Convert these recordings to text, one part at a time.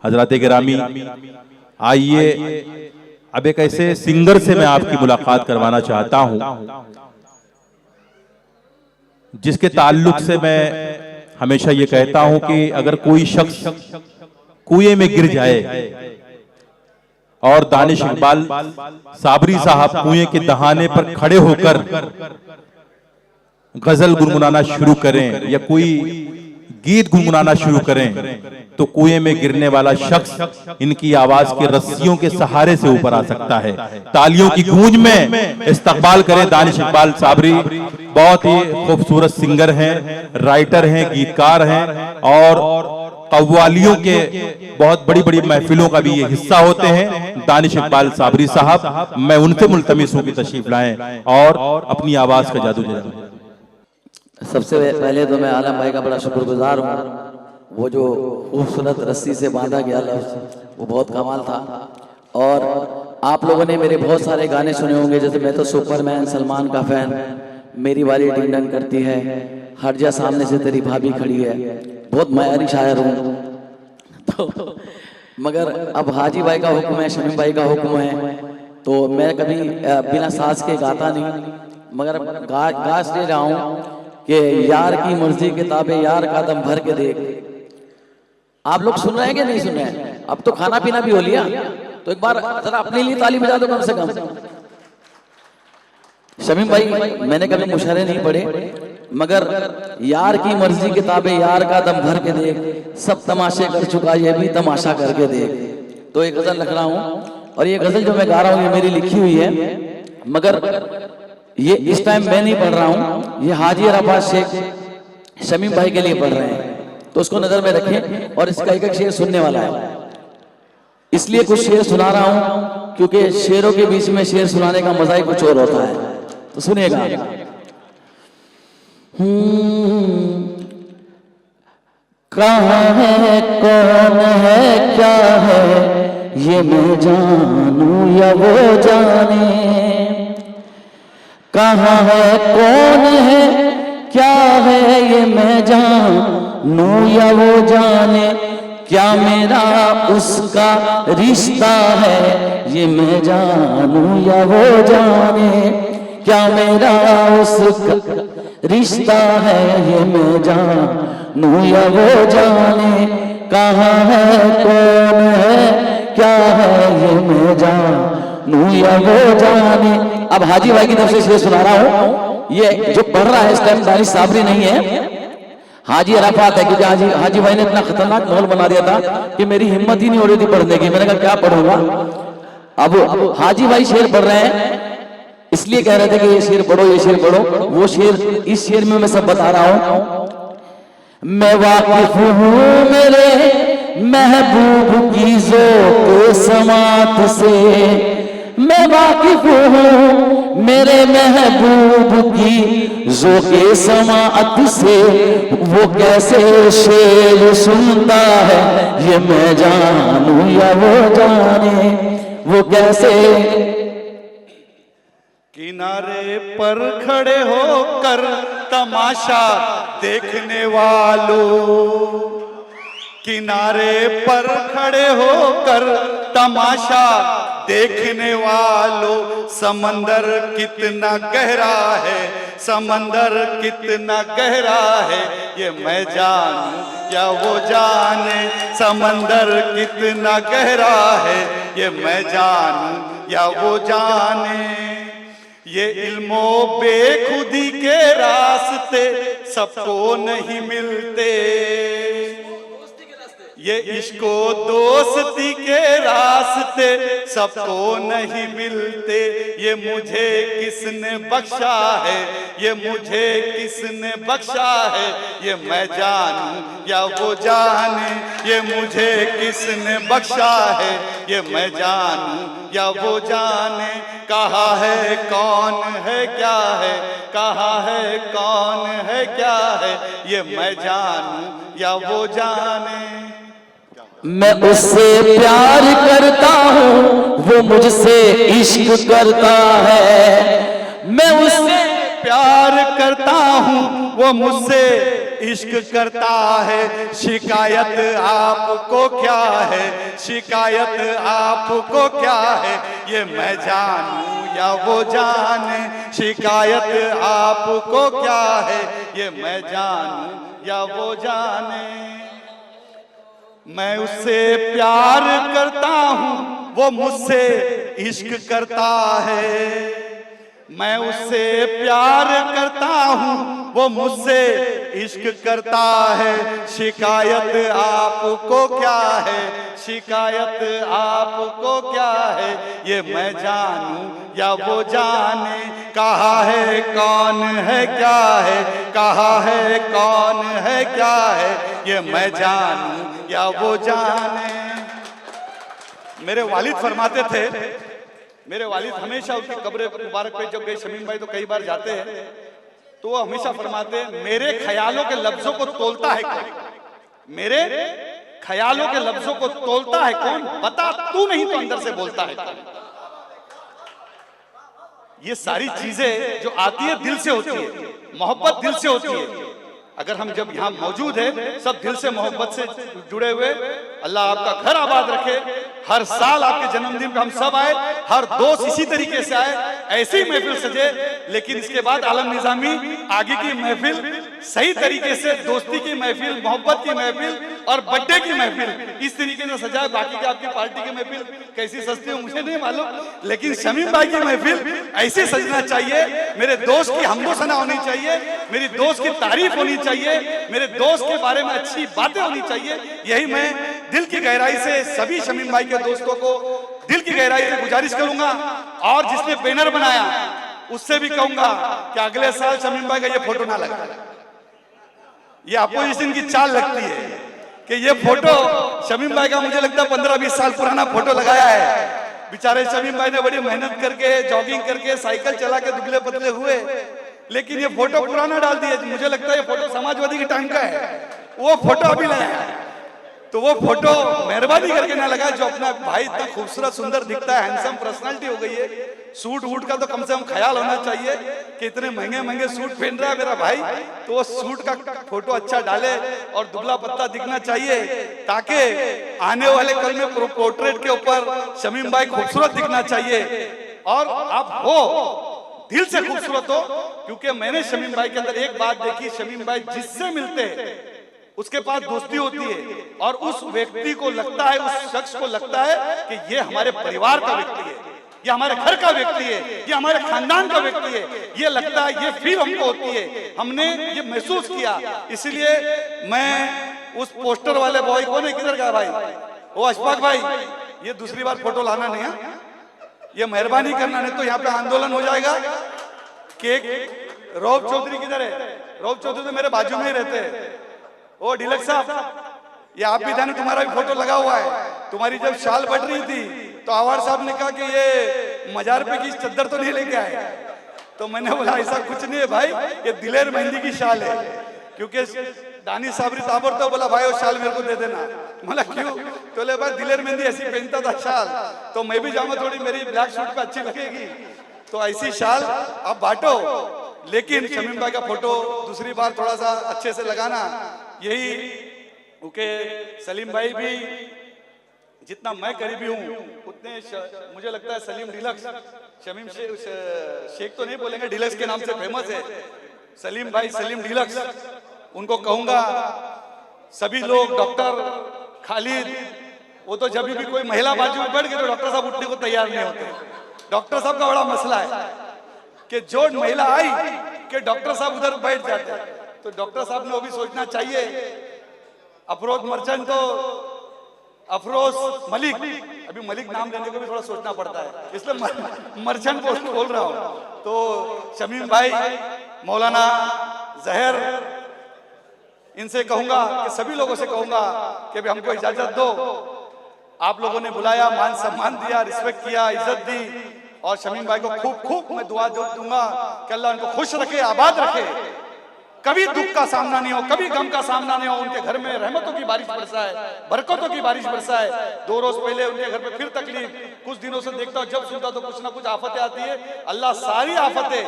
हजरात गिरामी, आइए अब एक ऐसे सिंगर से मैं आपकी मुलाकात करवाना चाहता हूं जिसके ताल्लुक से मैं हमेशा ये कहता हूं कि अगर कोई शख्स कुएं में गिर जाए और दानिश इकबाल साबरी साहब कुएं के दहाने पर खड़े होकर गजल गुनगुनाना शुरू करें या कोई गीत गुनगुनाना शुरू करें तो कुएं में गिरने वाला शख्स इनकी आवाज के रस्सियों के सहारे से ऊपर आ सकता है। तालियों की गूंज में इस्तकबाल करें दानिश इकबाल साबरी। बहुत ही खूबसूरत सिंगर हैं, राइटर हैं, गीतकार हैं और कव्वालियों के बहुत बड़ी बड़ी महफिलों का भी ये हिस्सा होते हैं। दानिश इकबाल साबरी साहब, मैं उनसे मुल्तमिस हूं कि तशरीफ लाएं और अपनी आवाज का जादू जलाएं। सबसे पहले तो मैं आलम भाई का बड़ा शुक्रगुजार हूँ। वो जो खूबसूरत रस्सी से बांधा गया लफ्ज़ वो बहुत कमाल था। और आप लोगों ने मेरे बहुत सारे गाने सुने होंगे, जैसे मैं तो सुपरमैन, सलमान का फैन, मेरी वाली डिंग डंग करती है, हट जा सामने से तेरी भाभी खड़ी है, बहुत मयारी शायर हूँ। तो मगर अब हाजी भाई का हुक्म है, शमीम भाई का हुक्म है, तो मैं कभी बिना साज के गाता नहीं, मगर गा इसलिए रहा हूँ कि यार की मर्जी किताबें यार का दम भर के देख। आप लोग सुन रहे हैं कि नहीं सुन रहे हैं? अब तो खाना पीना भी हो लिया, तो एक बार जरा अपने लिए ताली बजा दो कम से कम। शमीम भाई, मैंने कभी मुशायरे नहीं पढ़े, मगर यार की मर्जी किताबें यार का दम भर के देख, सब तमाशे कर चुका ये भी तमाशा करके देख। तो एक गजल लिख रहा हूँ और ये गजल जो मैं गा रहा हूँ ये मेरी लिखी हुई है, मगर ये इस टाइम मैं नहीं पढ़ रहा हूँ, ये हाजी अरफात शेख शमीम भाई के लिए पढ़ रहे हैं, तो उसको नजर में रखें। और इसका एक एक शेर सुनने वाला है, इसलिए कुछ शेर सुना रहा हूँ क्योंकि शेरों के बीच में शेर सुनाने का मजा ही कुछ और होता है, तो सुनिएगा। कहाँ है, कौन है, क्या है, ये मैं जानूं या वो जाने। कहाँ है, कौन है, क्या है, ये मैं जानूं या वो जाने। क्या मेरा उसका रिश्ता है, ये मैं जानूं या वो जाने। क्या मेरा उसका रिश्ता है, ये मैं जानूं या वो जाने। कहाँ है, कौन है, क्या है, ये मैं जानूं या वो जाने। अब हाजी भाई की तरफ से शेर सुना रहा हूँ, ये जो पढ़ रहा है इस टाइम दानिश साबरी नहीं है, हाजी अरफात है, क्योंकि हाजी भाई ने इतना खतरनाक माहौल बना दिया था कि मेरी हिम्मत ही नहीं हो रही थी पढ़ने की। मैंने कहा क्या पढ़ूंगा। अब हाजी भाई शेर पढ़ रहे हैं, इसलिए कह रहे थे कि ये शेर पढ़ो, ये शेर पढ़ो। वो शेर, इस शेर में मैं सब बता रहा हूँ। मैं वाकिफ हूँ मेरे महबूब की ज़ौक़ समात से, मैं वाकिफ हूँ मेरे महबूब की ज़ौक़ समात से। वो कैसे शेर सुनता है, ये मैं जानूं या वो जाने। वो कैसे किनारे पर खड़े होकर तमाशा देखने वालों, किनारे पर खड़े होकर तमाशा देखने वालों, समंदर कितना गहरा है, समंदर कितना गहरा है, ये मैं जानूं या वो जाने। समंदर कितना गहरा है, ये मैं जानूं या वो जाने। ये इल्मो बेखुदी के रास्ते सबको नहीं मिलते, ये इश्को दोस्ती के रास्ते सबको नहीं मिलते। ये मुझे किसने बख्शा है, ये मुझे किसने बख्शा है, ये मैं जानूं या वो जाने। ये मुझे किसने बख्शा है, ये मैं जानूं या वो जाने। कहा है कौन है, क्या है, कहा है कौन है, क्या है, ये मैं जानूं या वो जाने। मैं उससे प्यार करता हूँ, वो मुझसे इश्क करता है। मैं उससे प्यार करता हूँ, वो मुझसे इश्क करता है, शिकायत आपको क्या है, शिकायत आपको क्या है, ये मैं जानूं या वो जाने, शिकायत आपको क्या है, ये मैं जानूं या वो जाने। मैं उससे प्यार करता हूं, वो मुझसे इश्क करता है, मैं उससे प्यार करता हूं, वो मुझसे इश्क करता है, शिकायत आपको क्या है, शिकायत आपको क्या है, ये मैं जानूं या वो जाने, कहा है कौन है क्या है, कहा है कौन है क्या है, ये मैं जानूं या वो जाने। मेरे वालिद फरमाते थे, मेरे वालिद हमेशा उनकी कब्र मुबारक पे जब गए शमीम भाई तो कई बार जाते हैं, तो वो हमेशा फरमाते हैं, मेरे ख्यालों के लफ्जों को तोलता है कौन, मेरे ख्यालों के लफ्जों को तोलता है कौन, बता तू नहीं तो अंदर से बोलता है कौन। ये सारी चीजें जो आती है दिल से होती है, मोहब्बत दिल से होती है। अगर हम जब यहाँ मौजूद हैं सब दिल से मोहब्बत से जुड़े हुए, अल्लाह आपका घर आबाद रखे। हर साल आपके जन्मदिन पे हम सब आए, हर दोस्त इसी तरीके से आए, ऐसी महफिल सजे। लेकिन इसके बाद आलम निजामी आगे की महफिल सही तरीके से, दोस्ती की महफिल, मोहब्बत की महफिल और बर्थडे की महफिल इस तरीके से सजाए। बाकी की आपकी पार्टी की महफिल कैसी सजती हो मुझे नहीं मालूम, लेकिन शमीम भाई की महफिल ऐसे सजना चाहिए। मेरे दोस्त की हमदो सना होनी चाहिए, मेरी दोस्त की तारीफ होनी चाहिए, मेरे दोस्त के बारे में अच्छी बातें होनी चाहिए। यही मैं दिल की गहराई से सभी शमीम भाई के दोस्तों को दिल की गहराई से गुजारिश करूंगा। और जिसने बैनर बनाया उससे भी कहूंगा कि अगले साल शमीम भाई का ये फोटो ना लगा। ये अपोजिशन की चाल लगती है कि ये फोटो शमीम भाई का मुझे लगता है 15-20 साल पुराना फोटो लगाया है। बेचारे शमीम भाई ने बड़ी मेहनत करके, जॉगिंग करके, साइकिल चला के दुबले पतले हुए, लेकिन ये फोटो पुराना डाल दिया। मुझे लगता है ये फोटो समाजवादी के टाइम का है, वो फोटो अभी लाया है। तो वो फोटो मेहरबानी करके ना लगा। जो अपना भाई इतना खूबसूरत सुंदर दिखता है, हैंडसम पर्सनालिटी हो गई है, सूट वूट का तो कम से कम ख्याल होना चाहिए कि इतने महंगे महंगे सूट पहन रहा है मेरा भाई, तो वो सूट का फोटो अच्छा डाले और दुबला पत्ता दिखना चाहिए, ताकि आने वाले कल में पोर्ट्रेट के ऊपर शमीम भाई खूबसूरत दिखना चाहिए। और आप हो दिल से खूबसूरत हो, क्योंकि मैंने शमीम भाई के अंदर एक बात देखी, शमीम भाई जिससे मिलते हैं उसके पास दोस्ती होती है, और उस व्यक्ति को लगता है, उस शख्स को लगता है कि ये हमारे परिवार का व्यक्ति है, ये हमारे घर का व्यक्ति है, ये हमारे खानदान का व्यक्ति है। ये लगता है, ये फील हमको होती है, हमने ये महसूस किया। इसलिए मैं उस पोस्टर वाले बॉय को नहीं, किधर गया भाई, वो अशफाक भाई, ये दूसरी बार फोटो लाना नहीं है, ये मेहरबानी करना, नहीं तो यहाँ पे आंदोलन हो जाएगा। केक रौब चौधरी किधर है? रौब चौधरी तो मेरे बाजू में ही रहते हैं। ओ डिलक साहब, ये आप भी जाने, तुम्हारा भी फोटो लगा हुआ है। तुम्हारी जब शाल बढ़ रही थी तो आवार साहब ने कहा कि ये मजार पे की चद्दर तो नहीं लेके आए, तो मैंने बोला ऐसा कुछ नहीं है भाई, ये दिलेर मेहंदी की शाल है। क्योंकि दानी साबरी ताबर तो बोला भाई वो शाल मेरे को दे देना। बोला क्यों? तो बोले भाई दिलेर मेहंदी ऐसी पहनता था शाल, तो मैं भी जाऊंगा, थोड़ी मेरी ब्लैक सूट पे अच्छी लगेगी, तो ऐसी शाल आप बांटो। लेकिन शमीम भाई का फोटो दूसरी बार थोड़ा सा अच्छे से लगाना। यही ओके, सलीम भाई भी जितना मैं करीबी हूँ उतने मुझे लगता है सलीम डिलक्स, शमीम शेख तो नहीं बोलेंगे, डिलक्स के नाम से फेमस है सलीम भाई, सलीम डिलक्स। उनको कहूंगा सभी लोग, डॉक्टर खालिद, वो तो जब भी कोई महिला बाजू में बैठ गई तो डॉक्टर साहब उठने को तैयार नहीं होते। डॉक्टर साहब का बड़ा मसला है कि जो महिला आई कि डॉक्टर साहब उधर बैठ जाते हैं, तो डॉक्टर साहब ने वो भी सोचना चाहिए। अफरोज मर्चेंट तो अफरोज मलिक, अभी मलिक नाम लेने को भी थोड़ा सोचना पड़ता है, इसलिए मर्चेंट बोल रहा हूँ। तो शमीम भाई, मौलाना जहर, इनसे कहूंगा कि सभी लोगों से कहूंगा कि भाई हमको इजाजत दो। आप लोगों ने बुलाया, मान सम्मान दिया, रिस्पेक्ट किया, इज्जत दी, और शमीम भाई को खूब खूब मैं दुआ दूंगा कि अल्लाह उनको खुश रखे, आबाद रखे, कभी दुख का सामना नहीं हो, कभी गम का सामना नहीं हो, उनके घर में रहमतों की बारिश बरसाए, बरकतों की बारिश बरसाए। 2 रोज पहले उनके घर में फिर तकलीफ, कुछ दिनों से देखता हूं, जब सुनता तो कुछ ना कुछ आफतें आती है। अल्लाह सारी आफतें,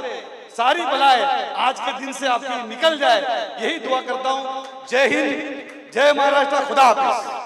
सारी बलाएं आज के दिन से आपकी निकल जाए, यही दुआ करता हूं। जय हिंद, जय महाराष्ट्र, खुदा हाफिज।